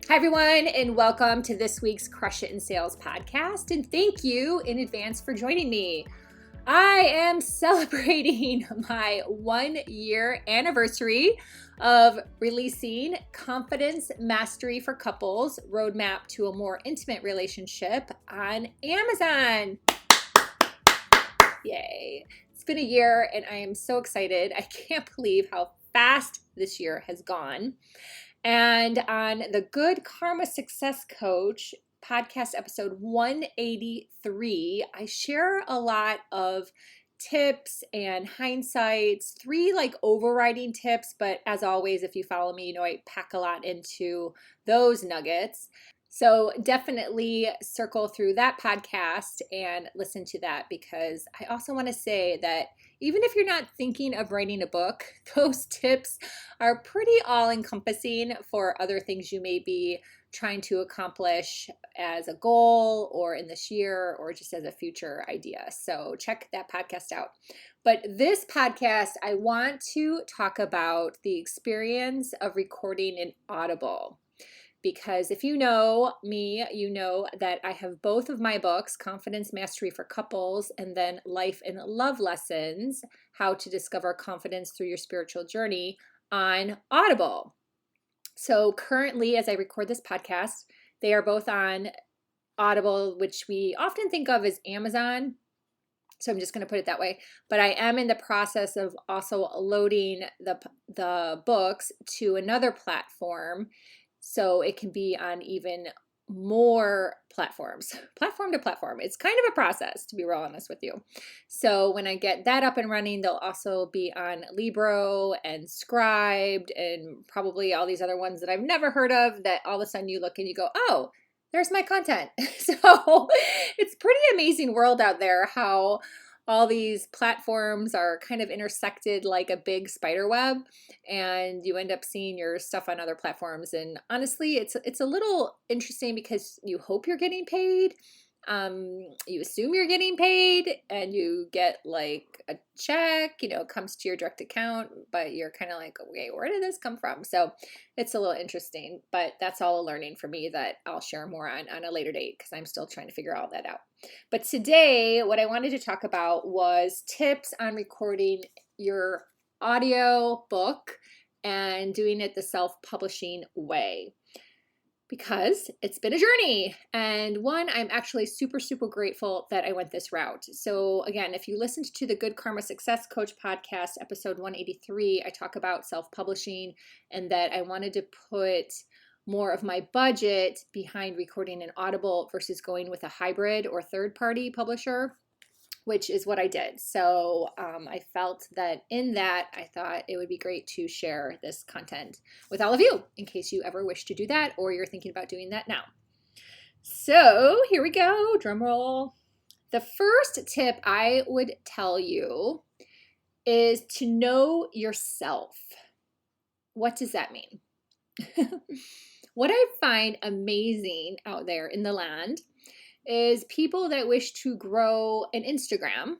Hi, everyone, and welcome to this week's Crush It in Sales podcast. And thank you in advance for joining me. I am celebrating my 1-year anniversary of releasing Confidence Mastery for Couples, Roadmap to a More Intimate Relationship on Amazon. Yay. It's been a year and I am so excited. I can't believe how fast this year has gone. And on the Good Karma Success Coach podcast episode 183, I share a lot of tips and hindsights, 3 overriding tips, but as always, if you follow me, you know I pack a lot into those nuggets. So definitely circle through that podcast and listen to that, because I also want to say that even if you're not thinking of writing a book, those tips are pretty all-encompassing for other things you may be trying to accomplish as a goal or in this year or just as a future idea. So check that podcast out. But this podcast, I want to talk about the experience of recording an Audible. Because if you know me, you know that I have both of my books, Confidence Mastery for Couples, and then Life and Love Lessons, How to Discover Confidence Through Your Spiritual Journey, on Audible. So currently, as I record this podcast, they are both on Audible, which we often think of as Amazon. So I'm just going to put it that way. But I am in the process of also loading the books to another platform, so it can be on even more platforms, platform to platform. It's kind of a process, to be real honest with you. So when I get that up and running, they'll also be on Libro and Scribed and probably all these other ones that I've never heard of, that all of a sudden you look and you go, oh, there's my content. So it's pretty amazing world out there, how all these platforms are kind of intersected like a big spider web, and you end up seeing your stuff on other platforms. And honestly, it's a little interesting because you hope you're getting paid. You assume you're getting paid and you get like a check, comes to your direct account, but you're kind of like, okay, where did this come from? So it's a little interesting, but that's all a learning for me that I'll share more on a later date, because I'm still trying to figure all that out. But today, what I wanted to talk about was tips on recording your audio book and doing it the self-publishing way, because it's been a journey. And one, I'm actually super, super grateful that I went this route. So again, if you listened to the Good Karma Success Coach podcast, episode 183, I talk about self-publishing and that I wanted to put more of my budget behind recording an Audible versus going with a hybrid or third-party publisher, which is what I did. So I felt that in that, I thought it would be great to share this content with all of you in case you ever wish to do that or you're thinking about doing that now. So here we go, drum roll. The first tip I would tell you is to know yourself. What does that mean? What I find amazing out there in the land is people that wish to grow an Instagram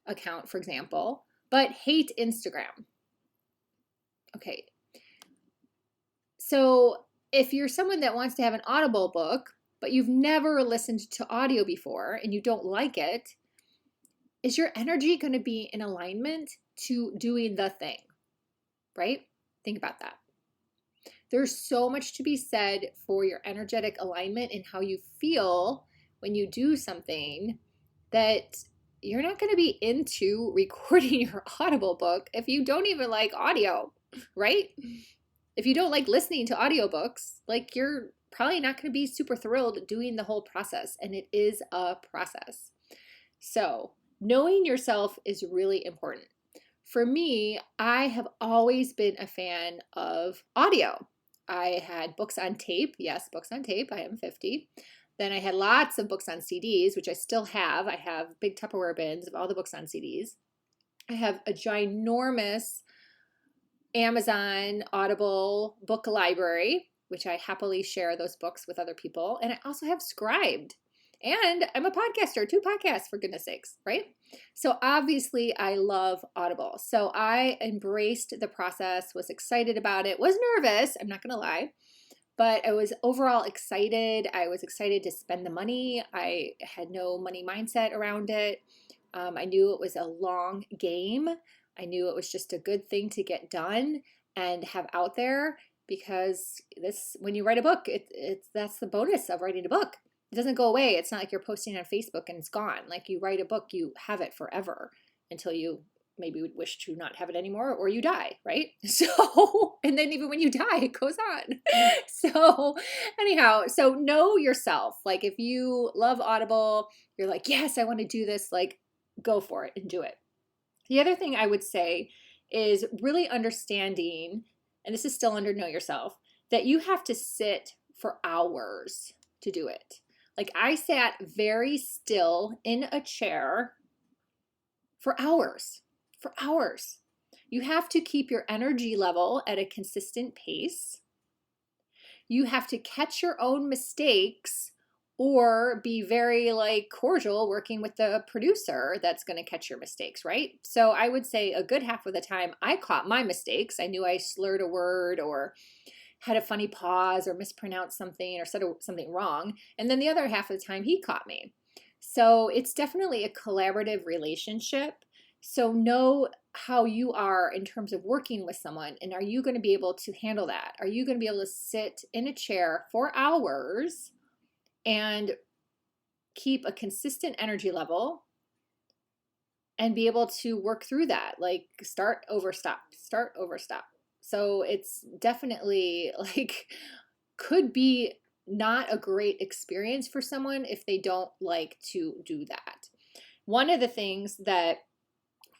account, for example, but hate Instagram. Okay. So if you're someone that wants to have an Audible book, but you've never listened to audio before and you don't like it, is your energy going to be in alignment to doing the thing? Right? Think about that. There's so much to be said for your energetic alignment and how you feel when you do something, that you're not going to be into recording your Audible book if you don't even like audio, right? If you don't like listening to audiobooks, you're probably not going to be super thrilled doing the whole process, and it is a process. So knowing yourself is really important. For me, I have always been a fan of audio. I had books on tape. Yes, books on tape. I am 50. Then I had lots of books on CDs, which I still have. I have big Tupperware bins of all the books on CDs. I have a ginormous Amazon Audible book library, which I happily share those books with other people. And I also have Scribed. And I'm a podcaster, 2 podcasts, for goodness sakes, right? So obviously I love Audible. So I embraced the process, was excited about it, was nervous, I'm not going to lie, but I was overall excited. I was excited to spend the money. I had no money mindset around it. I knew it was a long game. I knew it was just a good thing to get done and have out there, because when you write a book, that's the bonus of writing a book. It doesn't go away. It's not like you're posting on Facebook and it's gone. Like, you write a book, you have it forever until you maybe would wish to not have it anymore, or you die, right? So, and then even when you die, it goes on. So anyhow, so know yourself. Like, if you love Audible, you're like, yes, I want to do this, like, go for it and do it. The other thing I would say is really understanding, and this is still under know yourself, that you have to sit for hours to do it. Like, I sat very still in a chair for hours. For hours. You have to keep your energy level at a consistent pace. You have to catch your own mistakes, or be very like cordial working with the producer that's going to catch your mistakes, right? So I would say a good half of the time I caught my mistakes. I knew I slurred a word or had a funny pause or mispronounced something or said something wrong. And then the other half of the time he caught me. So it's definitely a collaborative relationship. So know how you are in terms of working with someone, and are you going to be able to handle that? Are you going to be able to sit in a chair for hours and keep a consistent energy level and be able to work through that? Like, start over stop. So it's definitely like, could be not a great experience for someone if they don't like to do that. One of the things that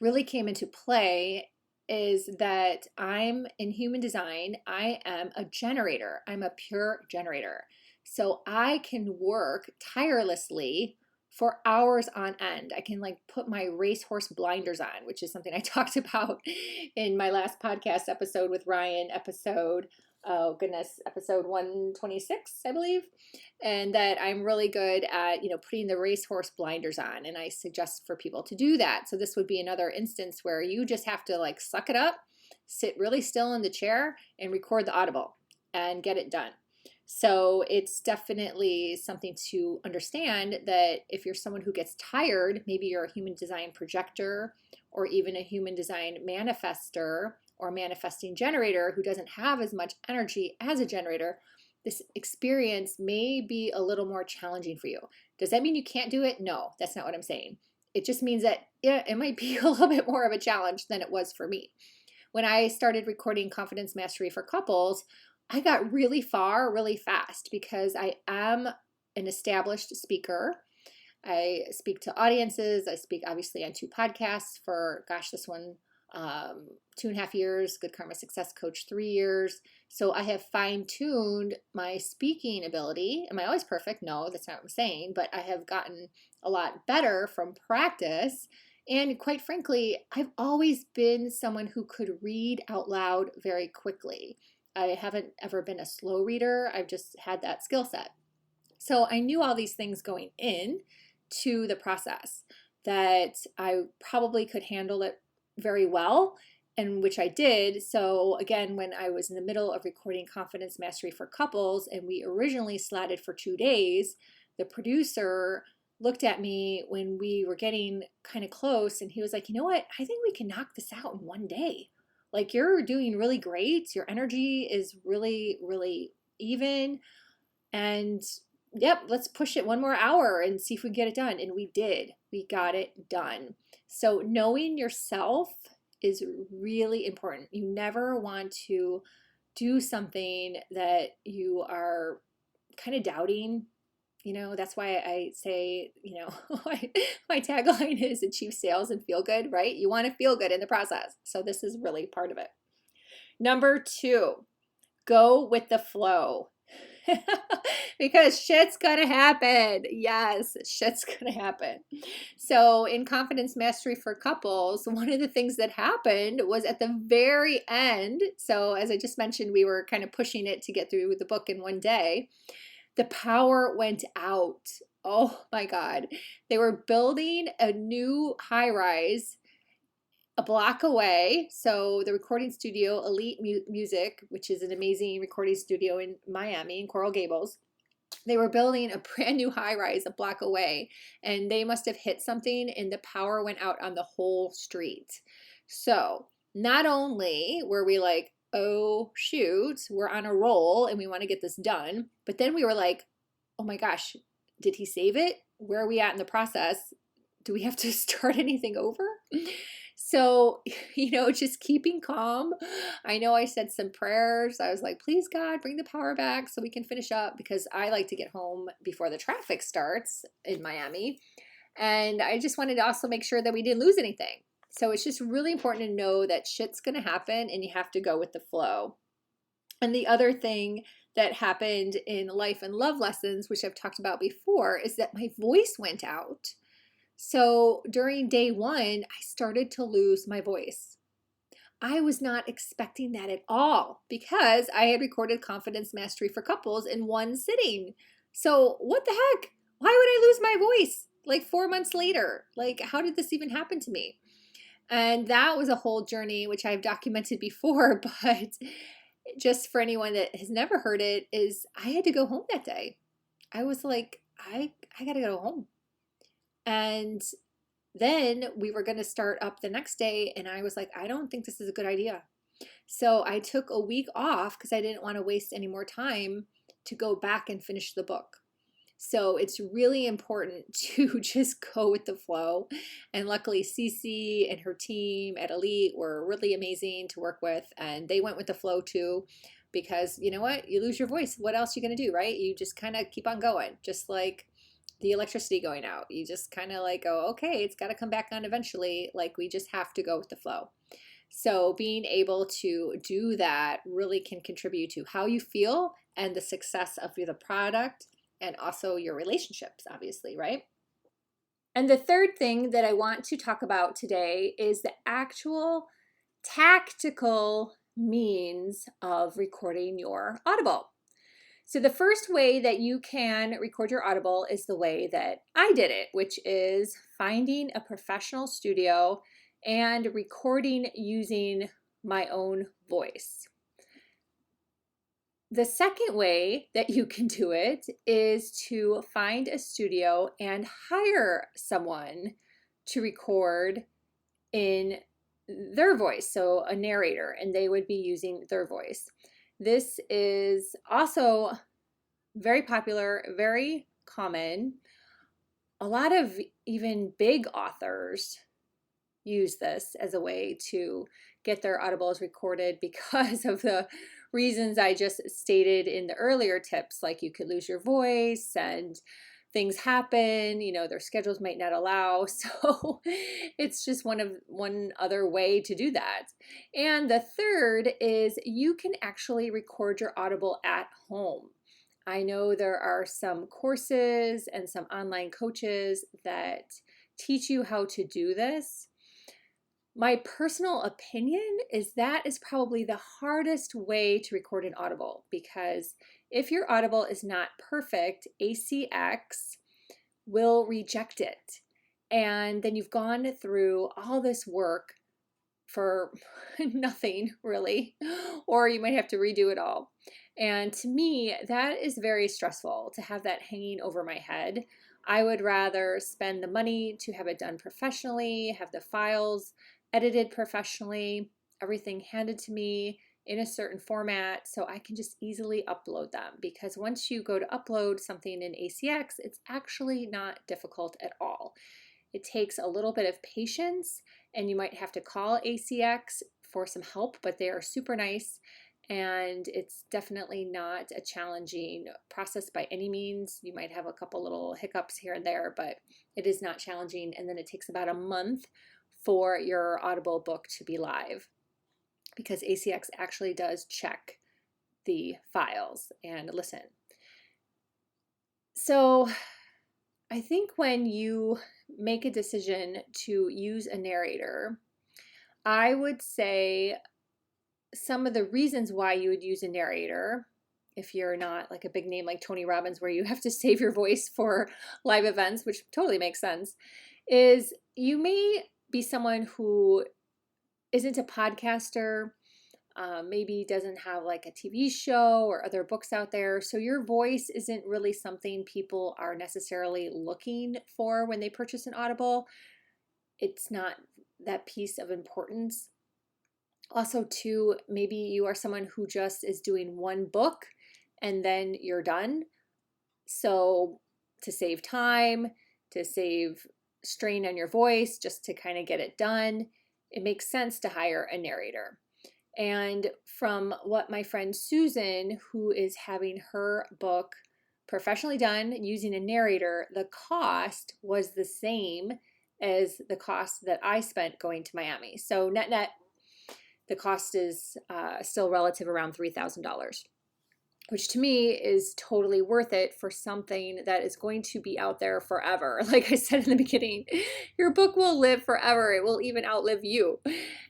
really came into play is that I'm in human design. I am a generator. I'm a pure generator. So I can work tirelessly for hours on end. I can like put my racehorse blinders on, which is something I talked about in my last podcast episode with Ryan, episode 126, I believe. And that I'm really good at, putting the racehorse blinders on. And I suggest for people to do that. So this would be another instance where you just have to like suck it up, sit really still in the chair and record the Audible and get it done. So it's definitely something to understand that if you're someone who gets tired, maybe you're a human design projector or even a human design manifester or manifesting generator who doesn't have as much energy as a generator, this experience may be a little more challenging for you. Does that mean you can't do it? No, that's not what I'm saying. It just means that it might be a little bit more of a challenge than it was for me. When I started recording Confidence Mastery for Couples, I got really far really fast because I am an established speaker. I speak to audiences. I speak obviously on 2 podcasts for, this one 2.5 years, Good Karma Success Coach 3 years. So I have fine-tuned my speaking ability. Am I always perfect? No, that's not what I'm saying, but I have gotten a lot better from practice. And quite frankly, I've always been someone who could read out loud very quickly. I haven't ever been a slow reader. I've just had that skill set. So I knew all these things going in to the process, that I probably could handle it very well, and which I did. So again, when I was in the middle of recording Confidence Mastery for Couples and we originally slotted for 2 days, the producer looked at me when we were getting kind of close and he was like, you know what, I think we can knock this out in 1 day. Like, you're doing really great. Your energy is really, really even. And yep, let's push it 1 more hour and see if we can get it done. And we did. We got it done. So knowing yourself is really important. You never want to do something that you are kind of doubting. That's why I say, my tagline is achieve sales and feel good, right? You want to feel good in the process. So this is really part of it. Number 2, go with the flow. Because shit's gonna happen. Yes, shit's gonna happen. So in Confidence Mastery for Couples, one of the things that happened was at the very end, so as I just mentioned, we were kind of pushing it to get through the book in 1 day, the power went out. Oh my God. They were building a new high-rise a block away. So the recording studio, Elite Music, which is an amazing recording studio in Miami, in Coral Gables, they were building a brand new high rise a block away, and they must have hit something and the power went out on the whole street. So not only were we like, oh shoot, we're on a roll and we want to get this done, but then we were like, oh my gosh, did he save it? Where are we at in the process? Do we have to start anything over? So, just keeping calm. I know I said some prayers. I was like, please God, bring the power back so we can finish up, because I like to get home before the traffic starts in Miami. And I just wanted to also make sure that we didn't lose anything. So it's just really important to know that shit's going to happen and you have to go with the flow. And the other thing that happened in life and love lessons, which I've talked about before, is that my voice went out. So during day one, I started to lose my voice. I was not expecting that at all because I had recorded Confidence Mastery for Couples in one sitting. So what the heck? Why would I lose my voice like 4 months later? Like, how did this even happen to me? And that was a whole journey, which I've documented before, but just for anyone that has never heard it, is I had to go home that day. I was like, I got to go home. And then we were going to start up the next day, and I was like, I don't think this is a good idea. So I took a week off because I didn't want to waste any more time to go back and finish the book. So it's really important to just go with the flow. And luckily, Cece and her team at Elite were really amazing to work with, and they went with the flow too. Because you know what? You lose your voice. What else are you going to do, right? You just kind of keep on going, just like the electricity going out. You just kind of like go, okay, it's got to come back on eventually. Like, we just have to go with the flow. So being able to do that really can contribute to how you feel and the success of the product, and also your relationships, obviously, right? And the third thing that I want to talk about today is the actual tactical means of recording your Audible. So the first way that you can record your Audible is the way that I did it, which is finding a professional studio and recording using my own voice. The second way that you can do it is to find a studio and hire someone to record in their voice, so a narrator, and they would be using their voice. This is also very popular, very common. A lot of even big authors use this as a way to get their Audibles recorded because of the reasons I just stated in the earlier tips, like you could lose your voice and things happen, their schedules might not allow. So it's just one other way to do that. And the third is you can actually record your Audible at home. I know there are some courses and some online coaches that teach you how to do this. My personal opinion is that is probably the hardest way to record an Audible, because if your Audible is not perfect, ACX will reject it. And then you've gone through all this work for nothing really, or you might have to redo it all. And to me, that is very stressful to have that hanging over my head. I would rather spend the money to have it done professionally, have the files edited professionally, everything handed to me in a certain format so I can just easily upload them. Because once you go to upload something in ACX, it's actually not difficult at all. It takes a little bit of patience, and you might have to call ACX for some help, but they are super nice, and it's definitely not a challenging process by any means. You might have a couple little hiccups here and there, but it is not challenging. And then it takes about a month for your Audible book to be live, because ACX actually does check the files and listen. So I think when you make a decision to use a narrator, I would say some of the reasons why you would use a narrator, if you're not like a big name like Tony Robbins where you have to save your voice for live events, which totally makes sense, is you may be someone who isn't a podcaster, maybe doesn't have like a TV show or other books out there. So your voice isn't really something people are necessarily looking for when they purchase an Audible. It's not that piece of importance. Also, too, maybe you are someone who just is doing one book and then you're done. So to save time, to save strain on your voice, just to kind of get it done, it makes sense to hire a narrator. And from what my friend Susan, who is having her book professionally done using a narrator, the cost was the same as the cost that I spent going to Miami. So net net, the cost is still relative around $3,000, which to me is totally worth it for something that is going to be out there forever. Like I said in the beginning, your book will live forever. It will even outlive you.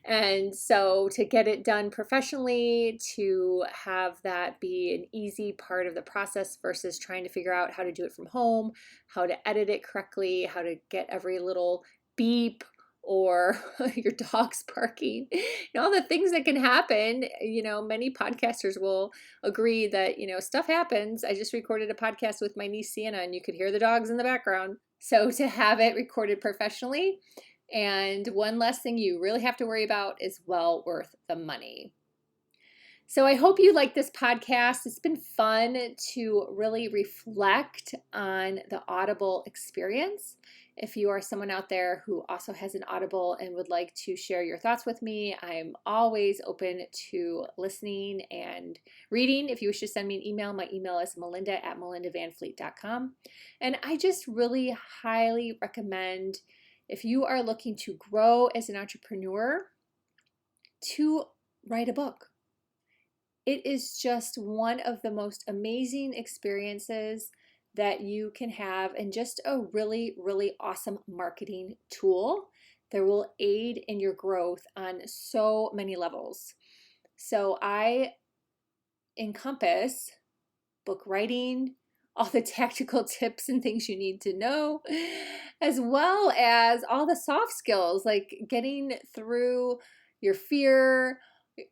And so to get it done professionally, to have that be an easy part of the process versus trying to figure out how to do it from home, how to edit it correctly, how to get every little beep or your dog's barking, all the things that can happen. Many podcasters will agree that, stuff happens. I just recorded a podcast with my niece Sienna and you could hear the dogs in the background. So to have it recorded professionally, and one less thing you really have to worry about, is well worth the money. So I hope you like this podcast. It's been fun to really reflect on the Audible experience. If you are someone out there who also has an Audible and would like to share your thoughts with me, I'm always open to listening and reading. If you wish to send me an email, my email is melinda@melindavanfleet.com. And I just really highly recommend, if you are looking to grow as an entrepreneur, to write a book. It is just one of the most amazing experiences that you can have, and just a really, really awesome marketing tool that will aid in your growth on so many levels. So I encompass book writing, all the tactical tips and things you need to know, as well as all the soft skills like getting through your fear,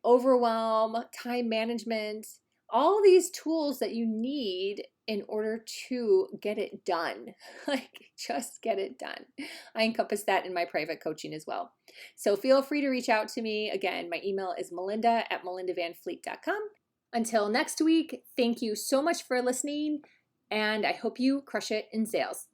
overwhelm, time management, all these tools that you need in order to get it done. Like, just get it done. I encompass that in my private coaching as well. So feel free to reach out to me. Again, my email is melinda@melindavanfleet.com. Until next week, thank you so much for listening, and I hope you crush it in sales.